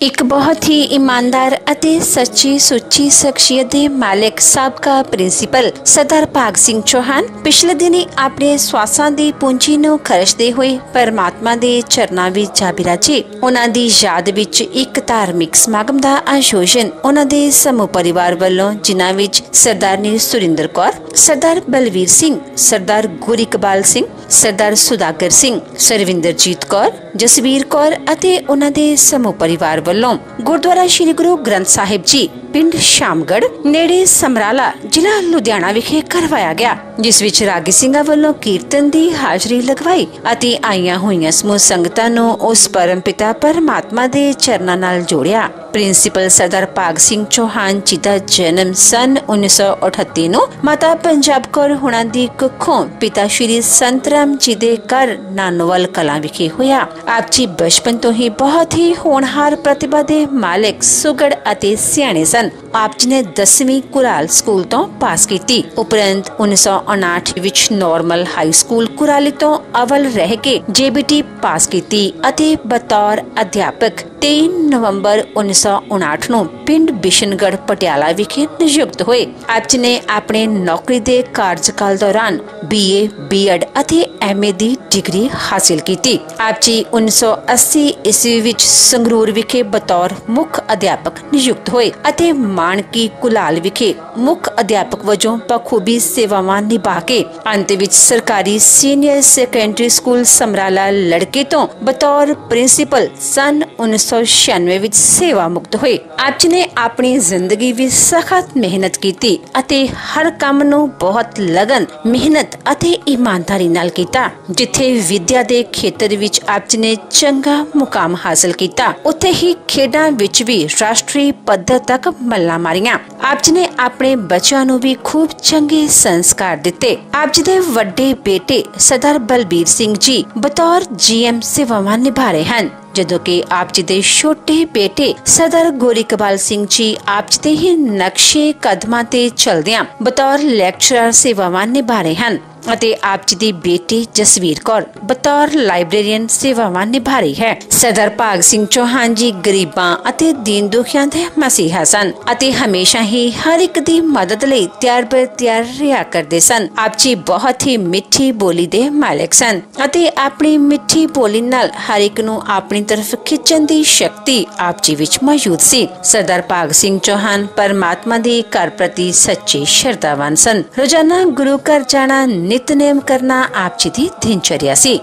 एक बहुत ही ईमानदार ਅਤੇ ਸੱਚੀ ਸੁੱਚੀ ਸ਼ਖਸੀਅਤ ਦੇ ਮਾਲਕ ਸਾਬਕਾ ਪ੍ਰਿੰਸੀਪਲ ਸਰਦਾਰ ਭਾਗ ਸਿੰਘ ਚੌਹਾਨ ਪਿਛਲੇ ਦਿਨੀ ਆਪਣੇ ਸਵਾਸਾਂ ਦੀ ਪੂੰਜੀ ਨੂੰ ਖਰਚਦੇ ਹੋਏ ਪਰਮਾਤਮਾ ਦੇ ਚਰਨਾਂ ਵਿੱਚ ਜਾ ਬਿਰਾਜੇ। ਉਹਨਾਂ ਦੀ ਯਾਦ ਵਿੱਚ ਇੱਕ ਧਾਰਮਿਕ ਸਮਾਗਮ ਦਾ ਆਯੋਜਨ ਉਹਨਾਂ ਦੇ ਸਮੂਹ ਪਰਿਵਾਰ ਵੱਲੋਂ, ਜਿਨ੍ਹਾਂ ਵਿੱਚ ਸਰਦਾਰਨੀ ਸੁਰਿੰਦਰ ਕੌਰ, ਸਰਦਾਰ ਬਲਵੀਰ ਸਿੰਘ, ਸਰਦਾਰ ਗੁਰਿਕਬਾਲ ਸਿੰਘ, ਸਰਦਾਰ ਸੁਦਾਗਰ ਸਿੰਘ, ਸਰਵਿੰਦਰਜੀਤ ਕੌਰ, ਜਸਵੀਰ ਕੌਰ ਅਤੇ ਉਹਨਾਂ ਦੇ ਸਮੂਹ ਪਰਿਵਾਰ ਵੱਲੋਂ ਗੁਰਦੁਆਰਾ ਸ਼੍ਰੀ ਗੁਰੂ ਗ੍ਰੰਥ ਸਾਹਿਬ ਜੀ ਪਿੰਡ ਸ਼ਾਮਗੜ ਨੇੜੇ ਸਮਰਾਲਾ ਜ਼ਿਲ੍ਹਾ ਲੁਧਿਆਣਾ ਵਿਖੇ ਕਰਵਾਇਆ ਗਿਆ, ਜਿਸ ਵਿੱਚ ਰਾਗੀ ਸਿੰਘਾਂ ਵੱਲੋਂ ਕੀਰਤਨ ਦੀ ਹਾਜ਼ਰੀ ਲਗਵਾਈ ਅਤੇ ਆਈਆਂ ਹੋਈਆਂ ਸਮੂਹ ਸੰਗਤਾਂ ਨੂੰ ਉਸ ਪਰਮ ਪਿਤਾ ਪਰਮਾਤਮਾ ਦੇ ਚਰਨਾਂ ਨਾਲ ਜੋੜਿਆ। ਪ੍ਰਿੰਸੀਪਲ ਸਰਦਾਰ ਭਾਗ ਸਿੰਘ ਚੌਹਾਨ ਜੀ ਦਾ ਜਨਮ ਸਨ 1938 ਨੂੰ ਮਾਤਾ ਪੰਜਾਬ ਕੌਰ ਹੁਣਾਂ ਦੀ ਕੁੱਖੋਂ ਪਿਤਾ ਸ਼੍ਰੀ ਸੰਤ ਰਾਮ ਜੀ ਦੇ ਘਰ ਨਾਨੋਵਾਲ ਕਲਾਂ ਵਿਖੇ ਹੋਇਆ। ਆਪ ਜੀ ਬਚਪਨ ਤੋਂ ਹੀ ਬਹੁਤ ਹੀ ਹੋਣਹਾਰ ਪ੍ਰਤਿਭਾ ਦੇ ਮਾਲਕ, ਸੁਗੜ ਅਤੇ ਸਿਆਣੇ ਸਨ। ਆਪ ਜੀ ਨੇ 10ਵੀਂ ਕੁਰਾਲ ਸਕੂਲ ਤੋਂ ਪਾਸ ਕੀਤੀ। ਉਪਰੰਤ 1959 ਵਿੱਚ ਨਾਰਮਲ ਹਾਈ ਸਕੂਲ ਕੁਰਾਲੀ ਤੋਂ ਅਵਲ ਰਹਿ ਕੇ JBT ਪਾਸ ਕੀਤੀ ਅਤੇ ਬਤੌਰ ਅਧਿਆਪਕ 23 ਨਵੰਬਰ 1959 ਨੂੰ ਪਿੰਡ ਬਿਸ਼ਨਗੜ੍ਹ ਪਟਿਆਲਾ ਵਿਖੇ ਨਿਯੁਕਤ ਹੋਏ। ਆਪ ਜੀ ਨੇ ਆਪਣੇ ਨੌਕਰੀ ਦੇ ਕਾਰਜਕਾਲ ਦੌਰਾਨ BA, B.Ed ਅਤੇ MA ਦੀ ਡਿਗਰੀ ਹਾਸਿਲ ਕੀਤੀ। ਆਪ ਜੀ 1980 ਈਸਵੀ ਵਿੱਚ ਸੰਗਰੂਰ ਵਿਖੇ ਬਤੌਰ ਮੁੱਖ ਅਧਿਆਪਕ ਨਿਯੁਕਤ ਹੋਏ ਅਤੇ ਮਾਨਕੀ ਕੁਲਾਲ ਵਿਖੇ ਮੁੱਖ ਅਧਿਆਪਕ ਵਜੋਂ ਬਖੂਬੀ ਸੇਵਾਵਾਂ ਨਿਭਾ ਕੇ ਅੰਤ ਵਿੱਚ ਸਰਕਾਰੀ ਸੀਨੀਅਰ ਸੈਕੰਡਰੀ ਸਕੂਲ ਸਮਰਾਲਾ ਲੜਕੇ ਤੋਂ ਬਤੌਰ ਪ੍ਰਿੰਸੀਪਲ ਸਨ 1996 ਵਿੱਚ ਸੇਵਾ ਮੁਕਤ ਹੋਏ। ਆਪ ਜੀ ਨੇ ਆਪਣੀ ਜ਼ਿੰਦਗੀ ਵਿੱਚ ਸਖਤ ਮਿਹਨਤ ਕੀਤੀ ਅਤੇ ਹਰ ਕੰਮ ਨੂੰ ਬਹੁਤ ਲਗਨ, ਮਿਹਨਤ ਅਤੇ ਇਮਾਨਦਾਰੀ ਨਾਲ ਕੀਤਾ। ਜਿੱਥੇ ਵਿਦਿਆ ਦੇ ਖੇਤਰ ਵਿੱਚ ਆਪ ਜੀ ਨੇ ਚੰਗਾ ਮੁਕਾਮ ਹਾਸਲ ਕੀਤਾ, ਉੱਥੇ ਹੀ ਖੇਡਾਂ ਵਿੱਚ ਵੀ ਰਾਸ਼ਟਰੀ ਪੱਧਰ ਤੱਕ ਮੱਲਾਂ ਮਾਰੀਆਂ। ਆਪ ਜੀ ਨੇ ਆਪਣੇ ਬੱਚਿਆਂ ਨੂੰ ਵੀ ਖੂਬ ਚੰਗੇ ਸੰਸਕਾਰ ਦਿੱਤੇ। ਆਪ ਜੀ ਦੇ ਵੱਡੇ ਬੇਟੇ ਸਰਦਾਰ ਬਲਬੀਰ ਸਿੰਘ ਜੀ ਬਤੌਰ GM ਸੇਵਾਵਾਂ ਨਿਭਾ ਰਹੇ ਹਨ, ਜਦੋਂ ਕਿ ਆਪ ਜੀ ਦੇ ਛੋਟੇ ਬੇਟੇ ਸਰਦਾਰ ਗੋਰੀਕਬਾਲ ਸਿੰਘ ਜੀ ਆਪ ਜੀ ਦੇ ਹੀ ਨਕਸ਼ੇ ਕਦਮਾਂ ਤੇ ਚਲਦਿਆਂ ਬਤੌਰ ਲੈਕਚਰਰ ਸੇਵਾਵਾਂ ਨਿਭਾ ਰਹੇ ਹਨ ਅਤੇ ਆਪ ਜੀ ਦੀ ਬੇਟੀ ਜਸਵੀਰ ਕੌਰ ਬਤੌਰ ਲਾਇਬ੍ਰੇਰੀਅਨ ਸੇਵਾਵਾਂ ਨਿਭਾ ਰਹੀ ਹੈ। ਸਰਦਾਰ ਭਾਗ ਸਿੰਘ ਚੌਹਾਨ ਜੀ ਗਰੀਬਾਂ ਅਤੇ ਦੀਨ ਦੁਖੀਆਂ ਦੇ ਮਸੀਹਾ ਸਨ ਅਤੇ ਹਮੇਸ਼ਾ ਹੀ ਹਰ ਇੱਕ ਦੀ ਮਦਦ ਲਈ ਤਿਆਰ ਬਰ ਤਿਆਰ ਰਿਹਾ ਕਰਦੇ ਸਨ। ਆਪ ਜੀ ਬਹੁਤ ਹੀ ਮਿੱਠੀ ਬੋਲੀ ਦੇ ਮਾਲਕ ਸਨ ਅਤੇ ਆਪਣੀ ਮਿੱਠੀ ਬੋਲੀ ਨਾਲ ਹਰ ਇੱਕ ਨੂੰ ਆਪਣੀ ਤਰਫ ਖਿੱਚਣ ਦੀ ਸ਼ਕਤੀ ਆਪ ਜੀ ਵਿੱਚ ਮੌਜੂਦ ਸੀ। ਸਰਦਾਰ ਭਾਗ ਸਿੰਘ ਚੌਹਾਨ ਪਰਮਾਤਮਾ ਦੇ ਘਰ ਪ੍ਰਤੀ ਸੱਚੇ ਸ਼ਰਧਾਵਾਨ ਸਨ। ਰੋਜ਼ਾਨਾ ਗੁਰੂ ਘਰ ਜਾਣਾ, ਨਿਤਨੇਮ ਕਰਨਾ ਆਪ ਜੀ ਦੀ ਦਿਨਚਰਿਆ ਸੀ।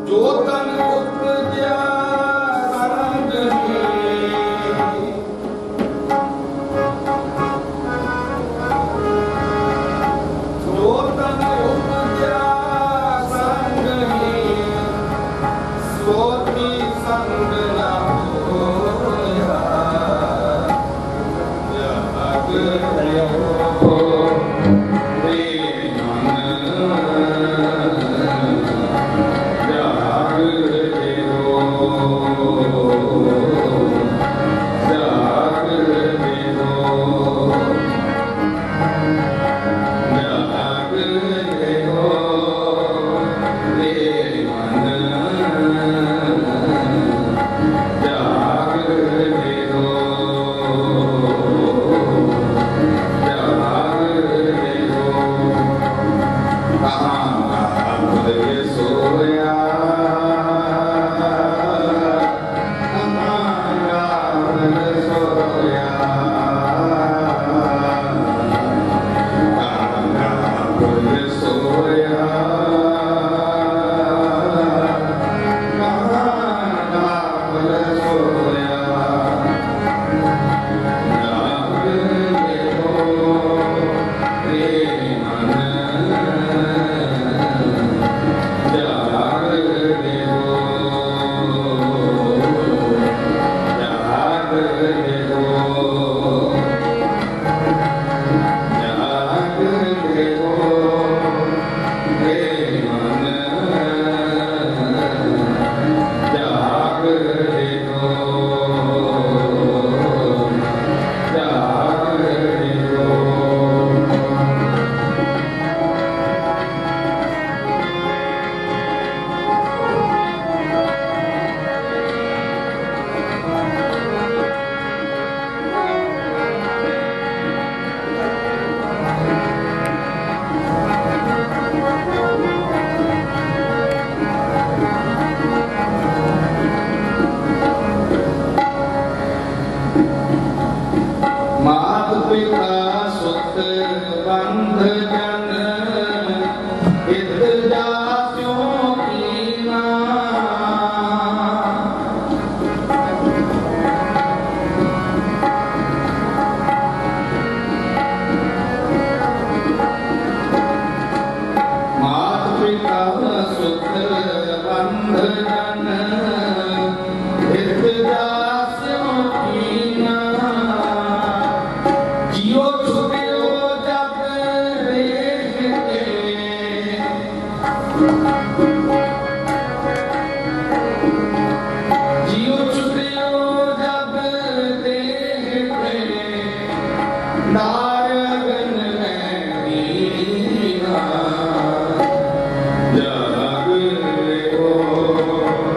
जो जाग रे ओ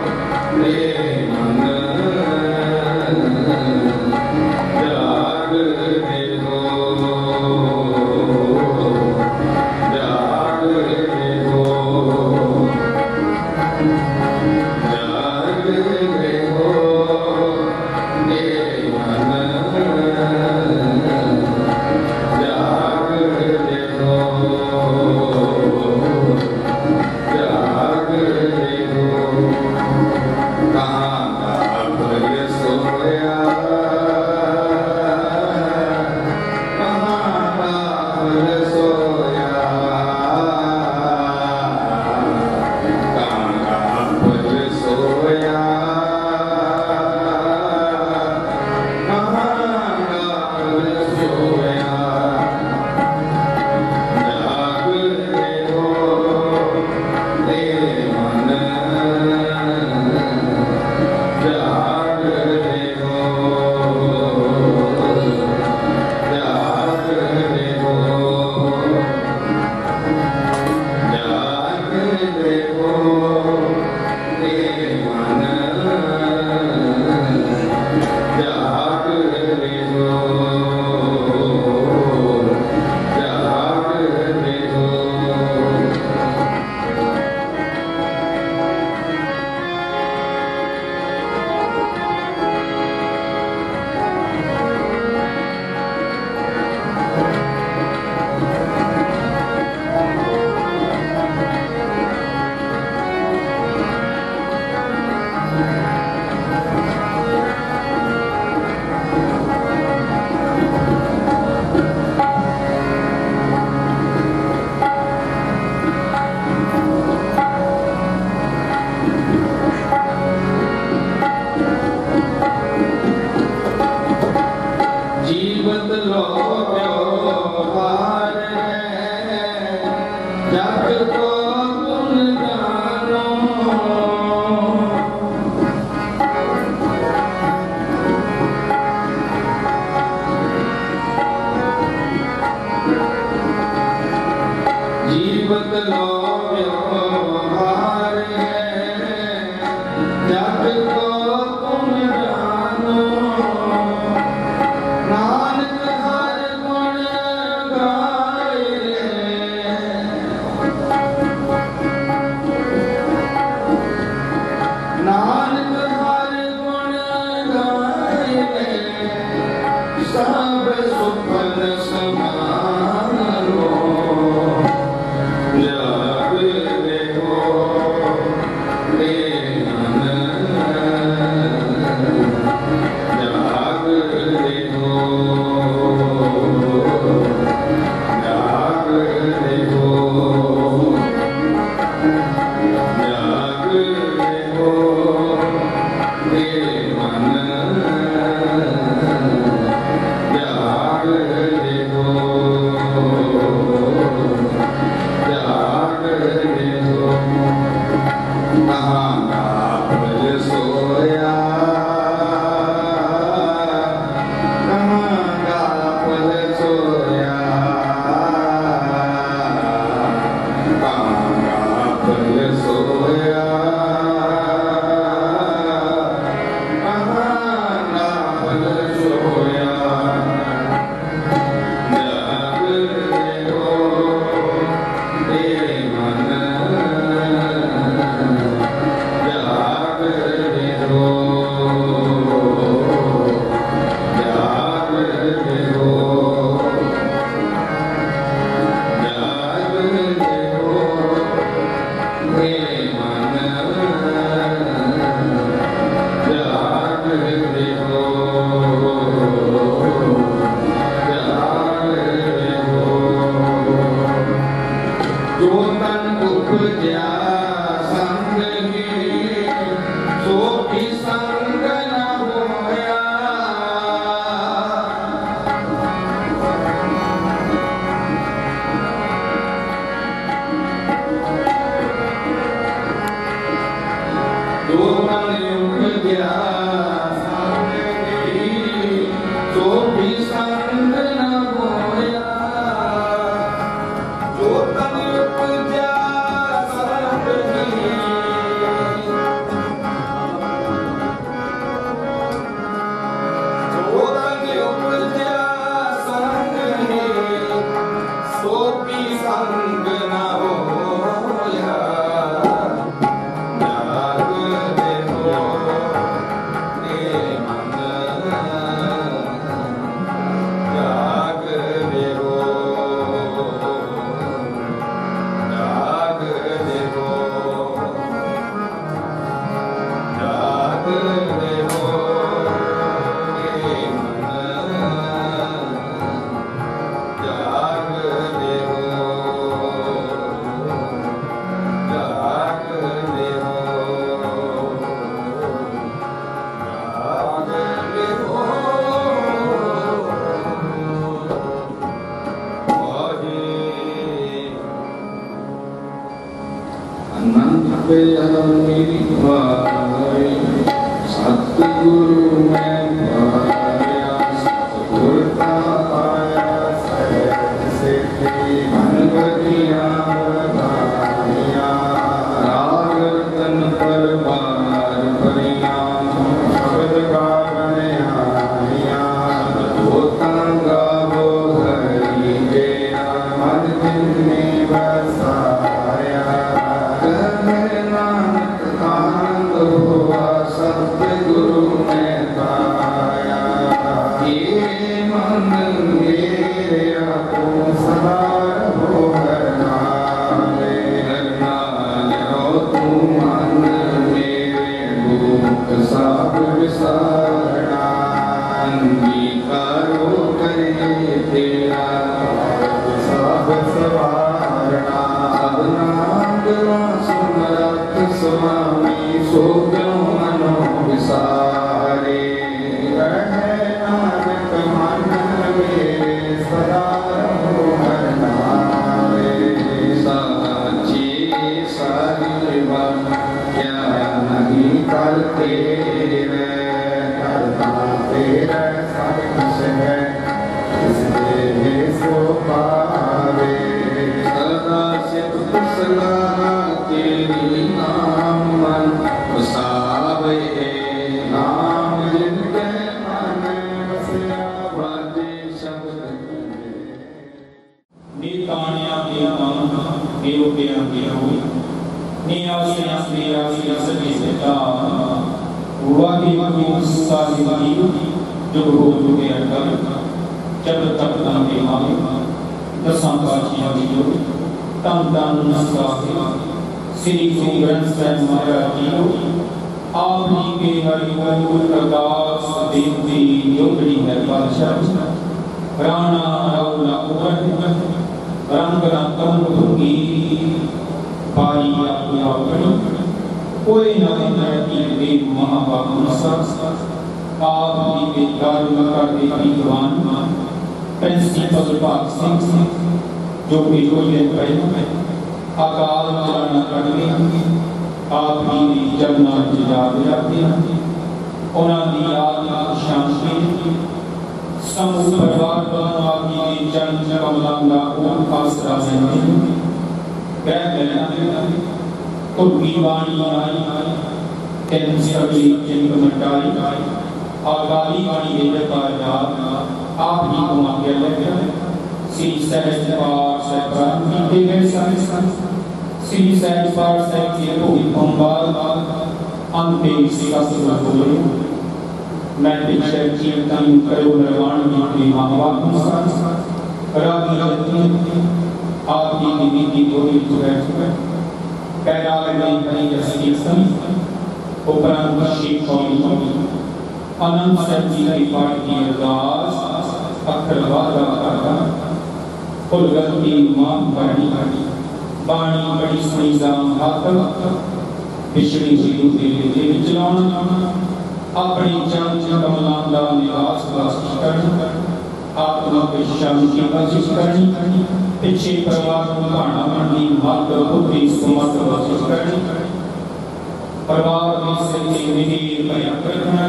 परिवार में सच्चे मेरे भयंकर रखना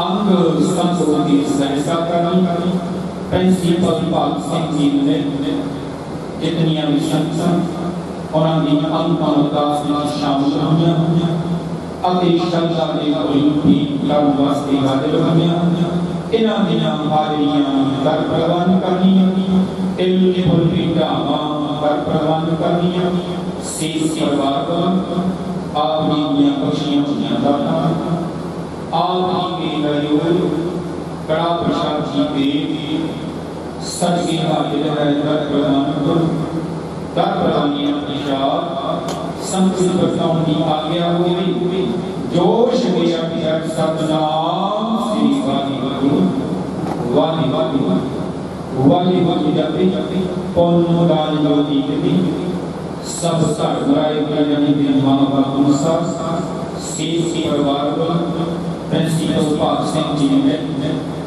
अंग संतों की सहसा करना प्रिंसिपल भाग सिंह जी ने जितनियां भी संगत उन्होंने अंगों अरदास में शामिल होइयां अते शब्दां दे कोई करन वास्ते हाजिर होइयां इन्हां दियां हाजरियां कर प्रवान करनियां तिल फुल पीढ़ावां कर प्रवान करनियां सीस परिवार को आपनी दियां बख्शियां होइयां दातां आपनी के दयाल कड़ा प्रसाद जी दे सदके हाजिर है कर प्रवान करो दर प्रवानियां प्रसाद संतुल बरताउन की आज्ञा हुई जोश गया पिया सतनाम श्री वाहिगुरु वाहिगुरु वाहिगुरु जपी पौनो दान ज्योति जपी सब सर बुराई करने के मां बाप अनुसार सीस परिवार को प्रिंसिपल भाग सिंह जी ने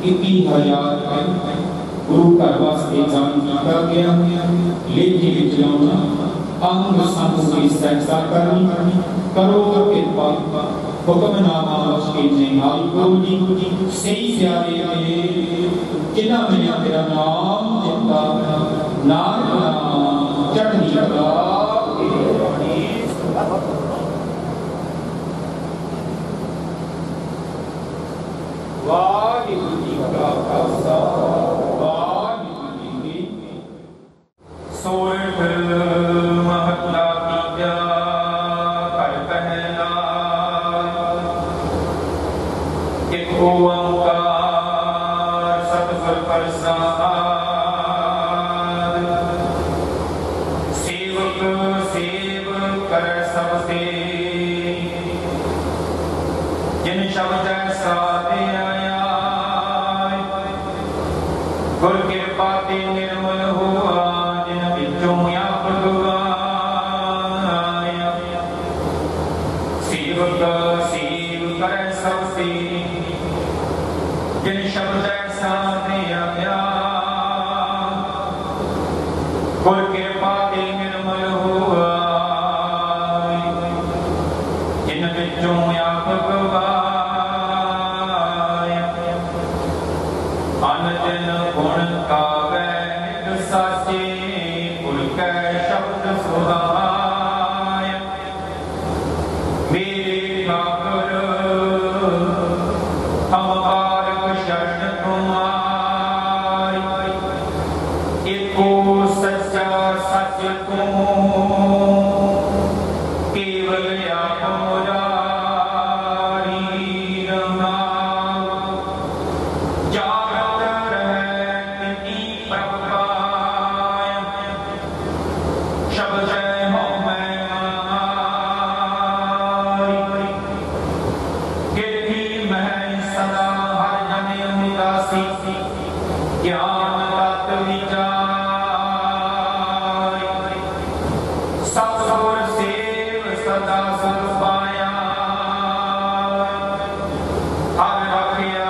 21,000 गुरु घर वास्ते दान किया गया लेके चलाना अंग संग की सहायता करनी करो कृपा हुक्मनामा उसके निहाल गुरु जी सही प्यारे के जिन्ना मैंने तेरा नाम जिता नाम चढ़नी लगा वाहिगुरु जी का खालसा वाहिगुरु जी की सोरठ महला तीजा कर पहला एक ओंकार सतगुर प्रसाद सेवक सेव कर सबसे जिन शब्द साधे आया गुर कृपा ते निर्मल हुआ जिन विचों सेवक सेव कर सबसे जिन शब्द साधे आया गुर कृपा ते निर्मल हुआ जिन विचों अनजन गुण गावे नित साचे कुल कै शब्द सुहाय मेरे ठाकुर हम बारक शरण तुम्हारी एको सच्चा सच तुम केवल आप मुरारी रमाओ जागृत रहे तिनी प्रभाय शब्द हो मैं गिरती मैं सदा हर जने उदासी ज्ञान तत् विचार सतगुर सेव सदा सुख पाया हर रखिया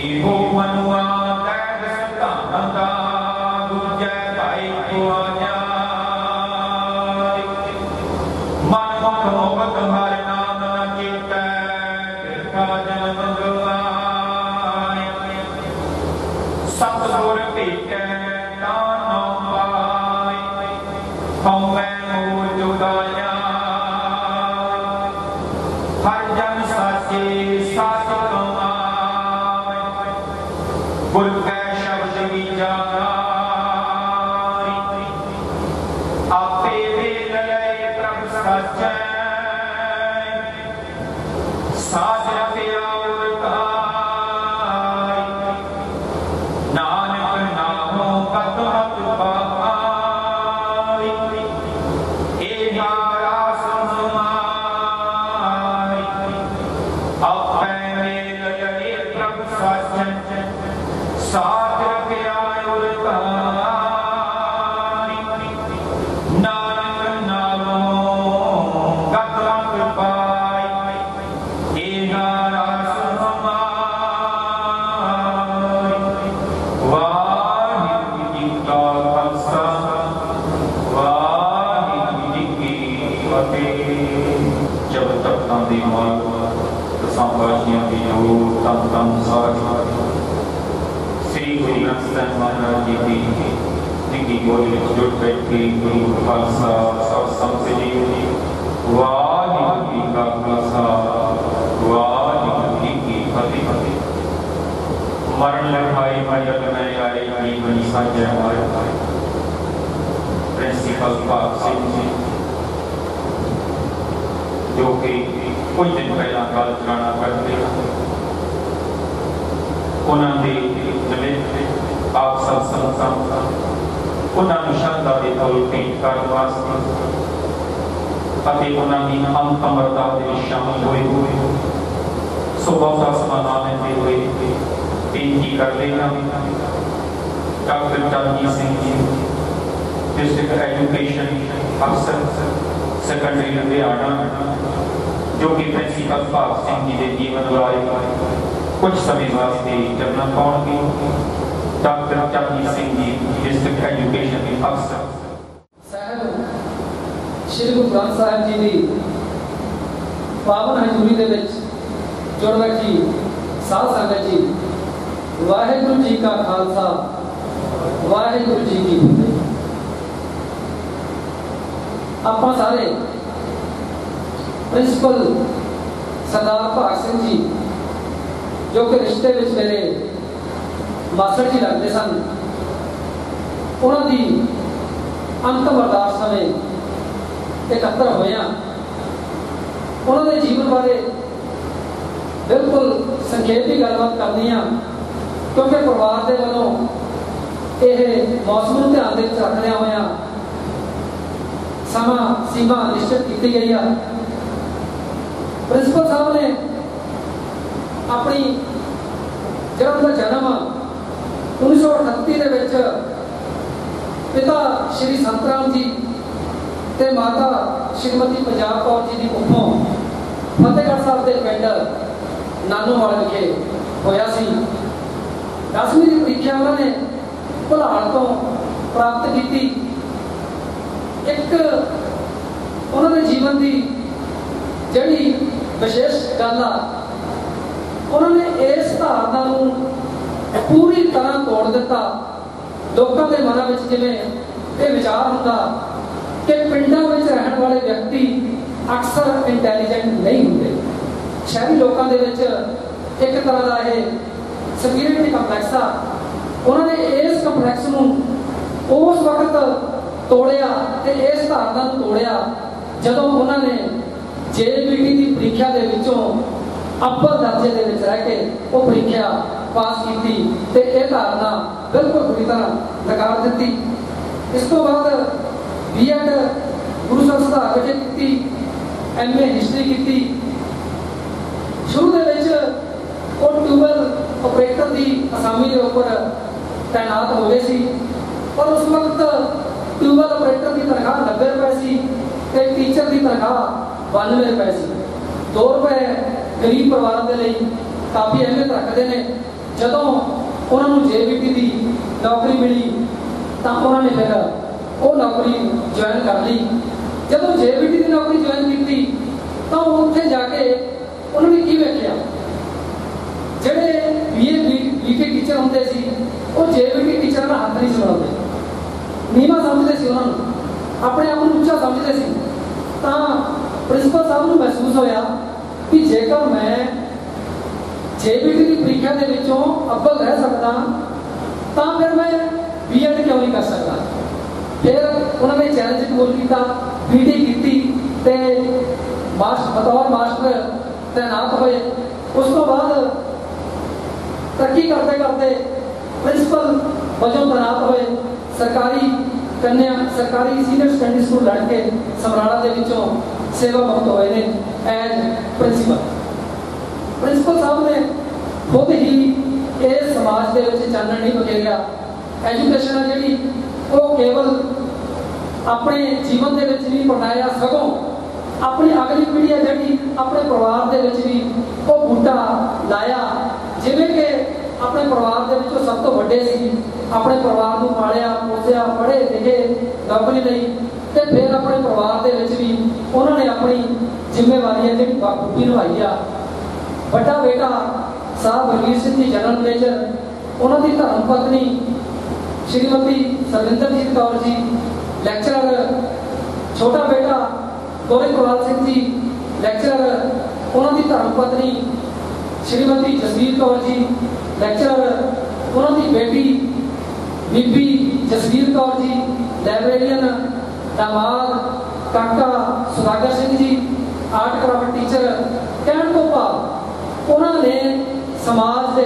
एहो मनुआ तैग सतानंदा दूजे भाई को आजाए मन मुख मोहक हर नाम न चेतै कृपा जन्म गवाए सतगुर भेटै नाम पाए हमै मोह जुदाया हर जन साचे साच कमाए गुर कै शब्द विचारा आपे वेद लय प्रभ सचै साच रखिया उरताई नानक नामो कत मत पाई ए नारा समाई आपे वेद लय प्रभ सचै साथ रखिया उरताई नानक नामो संपादियों की जो तम तम साज श्री गुरु ग्रंथ साहिब महाराज जी की निकी बोली जुट बैठी गुरु खालसा सब संत जी वाहिगुरू जी का खालसा वाहिगुरू जी की फतेह। मरण लखाई मजल में आई जीवन साझे हमारे प्रिंसिपल भाग सिंह जी जो कि कुछ दिन पहला गल कराना करते उन्होंने जब आप सब संगत उन्होंने शरधा के तौर पेंट करने वास्ते उन्होंने अंत अमरदास में शामिल हुए सुबह का समा लेते हुए बेनती कर लेना doctor Charanjit Singh ji district education अफसर सेकेंडरी लुधियाना जो कि प्रिंसिपल भाग सिंह जी के जीवन लाए कुछ समय वास्ते जमना पाउणगे। Doctor Charanjit Singh ji district education के अफसर श्री गुरु ग्रंथ साहिब जी की पावन हजूरी दे विच जुड़ बैठी साध संगत जी वाहिगुरू जी का खालसा वाहिगुरू जी की फतेह। आप सारे प्रिंसिपल सरदार भाग सिंह जी जो कि रिश्ते में मेरे मास्टर जी लगते सन उन्होंने अंतिम अरदास समय एकत्र होया उन्होंने जीवन बारे बिल्कुल संक्षेप ही गलबात करनी है क्योंकि परिवार के वालों यह मौसम ध्यान रखद्या होया समा सीमा निश्चित की गई है। प्रिंसिपल साहब ने अपनी जब का जन्म 1938 के पिता श्री संतराम जी ते माता श्रीमती पंजाब कौर जी की कुखों फतेहगढ़ साहब के पिंड नानोवाल विखे होया सी। 10वीं की परीक्षा उन्होंने भुलाड़ तो प्राप्त की। एक उन्होंने जीवन की जड़ी विशेष गल उन्होंने इस धारणा पूरी तरह तोड़ दिता। लोगों के मन में जिवें ये विचार होंदा कि पिंडों में रहने वाले व्यक्ति अक्सर इंटैलीजेंट नहीं होंगे। शहरी लोगों के एक तरह का यह सुपीरियरिटी कंपलैक्स आ उन्होंने इस कंपलैक्स को उस वक्त तोड़िया ते इस धारणा तोड़िया जदों उन्होंने JBT की परीक्षा के विचों अव्वल दर्जे के विच रह के वो परीक्षा पास की ते यह धारणा बिल्कुल पूरी तरह नकार दी। इस तो बाद B.Ed गुरु सर सुधार विखे की MA हिस्टरी की। शुरू के ट्यूबल ऑपरेटर की असामी के उपर तैनात हो गए सी और उस वक्त ट्यूबल ऑपरेटर की तनख्वाह 90 रुपए सी ते टीचर की तनख्वाह 92 रुपए सी। 2 रुपए गरीब परिवारों के लिए काफ़ी अहमियत रखते हैं। जदों उन्होंने JBT की नौकरी मिली तो उन्होंने फिर वो नौकरी ज्वाइन कर ली। जदों JBT की नौकरी ज्वाइन की तो उत्थे जाके उन्होंने की वेख्या जेडे BK टीचर होंगे सी वो JBT टीचर का हाथ नहीं सुनाते नीवा समझते सी उन्होंने अपने आप को ऊंचा समझते सी। तो प्रिंसिपल साहब को महसूस होया कि जेकर मैं JBT की परीक्षा के विचों अव्वल रह सकता तो फिर मैं B.Ed क्यों नहीं कर सकता। फिर उन्होंने चैलेंज कबूल किया BD की बतौर मास्टर तैनात हुए। उस तो बाद तरक्की करते करते प्रिंसिपल वजों तैनात हुए। सरकारी कन्या सरकारी सीनियर सेकेंडरी स्कूल लड़के समराला के विचों सेवा मुक्त हुए ने एज प्रिंसिपल। प्रिंसिपल साहब ने खुद ही इस समाज के चानन नहीं बखेरिया। एजुकेशन है जी वो केवल अपने जीवन के नहीं पढ़ाया सगों अपनी अगली पीढ़ी है जी अपने परिवार के भी वो बूटा लाया। जिमें कि अपने परिवार के सब तो वड्डे सी अपने परिवार को पालिया पोसिया पढ़े लिखे नौकरी ली तो फिर अपने परिवार के भी उन्होंने अपनी जिम्मेवारी जी बखूबी निभाई आ। ਵੱਡਾ ਬੇਟਾ ਸਾਹਿਬ ਬਲਵੀਰ ਸਿੰਘ ਜੀ ਜਨਰਲ ਮੈਨੇਜਰ, ਉਹਨਾਂ ਦੀ ਧਰਮ ਪਤਨੀ ਸ਼੍ਰੀਮਤੀ ਸਰਵਿੰਦਰਜੀਤ ਕੌਰ ਜੀ ਲੈਕਚਰਰ, ਛੋਟਾ ਬੇਟਾ ਗੋਰਿੰਦਵਾਲ ਸਿੰਘ ਜੀ ਲੈਕਚਰਰ, ਉਹਨਾਂ ਦੀ ਧਰਮ ਪਤਨੀ ਸ਼੍ਰੀਮਤੀ ਜਸਵੀਰ ਕੌਰ ਜੀ ਲੈਕਚਰਰ, ਉਹਨਾਂ ਦੀ ਬੇਟੀ ਬੀਬੀ ਜਸਵੀਰ ਕੌਰ ਜੀ ਲਾਇਬ੍ਰੇਰੀਅਨ, दामाद काका सुदागर Singh ji art craft teacher. कहने तो भाव उन्होंने समाज के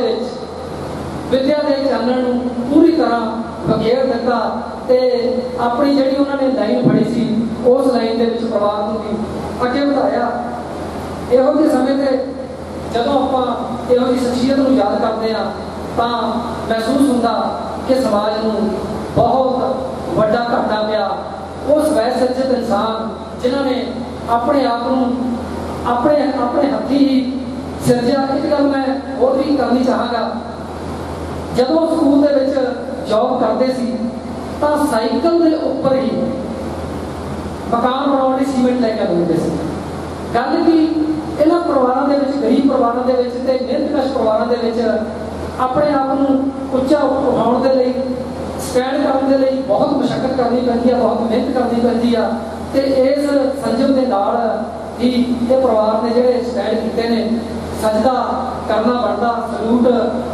विद्या के चानण पूरी तरह बखेर दिता ते अपनी जी उन्होंने लाइन फड़ी सी उस लाइन के परिवार को भी अगे बढ़ाया। इहो जे समय से जदों आप इहो जी शख्सियत को याद करते हैं तो महसूस होता कि समाज में बहुत बड़ा घाटा पिया उस वै सज्जत इंसान जिन्होंने अपने आप को अपने हथी ही सिरजा। एक गल मैं और भी करनी चाहांगा, जदों स्कूल दे विच जॉब करते सी तां साइकिल के उपर ही मकान बनाने सीमेंट लैके आते थे। गल कि इन्हां परिवारों के गरीब परिवारों के मेहनतकश परिवारों के अपने आप को उच्चा उठाने के लिए स्टैंड करने के लिए बहुत मशक्कत करनी पैंदी है, बहुत मेहनत करनी पैंदी है। तो इस संजम के नाल ही ये परिवार ने जोड़े स्टैंड किए हैं सजदा करना बनता, सलूट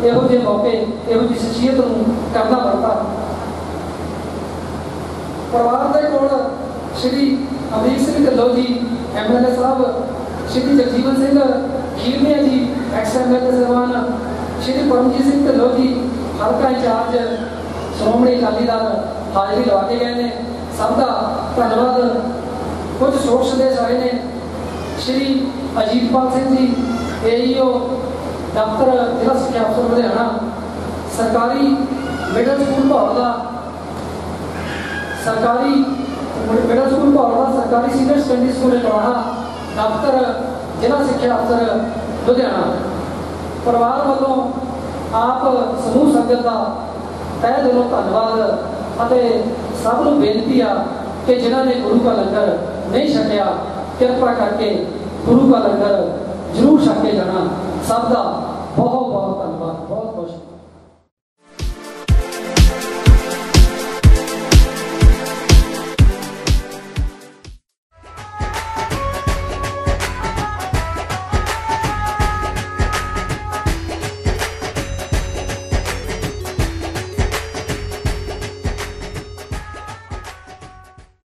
इहो जे मौके इहो जी शख्सियत को करना बनता। परिवार के कोल श्री अमरीक सिंह ढिल्लों जी MLA साहब, श्री जगजीवन सिंह खीरनिया जी ex-MLA साहबान, श्री परमजीत सिंह ढिल्लों जी हल्का इंचार्ज श्रोमणी अकाली दल हाजिरी लगा के गए हैं। सबका धन्यवाद। कुछ शोक संदेश आए हैं। श्री अजीतपाल सिंह जी AEO दफ्तर जिला सिक्ख्या अफसर लुधियाना, सरकारी मिडल स्कूल भावला, सरकारी मिडल स्कूल भावला, सरकारी सीनियर सेकेंडरी स्कूल कलाहा दफ्तर जिला सिक्ख्या अफसर लुधियाना। परिवार वालों आप समूह संगत का तह दिलों धन्यवाद। सब नूं बेनती आ कि जिन्होंने गुरु का लंगर नहीं छकिया कृपा करके गुरु का लंगर जरूर छक के जाना। सब का बहुत बहुत धन्यवाद।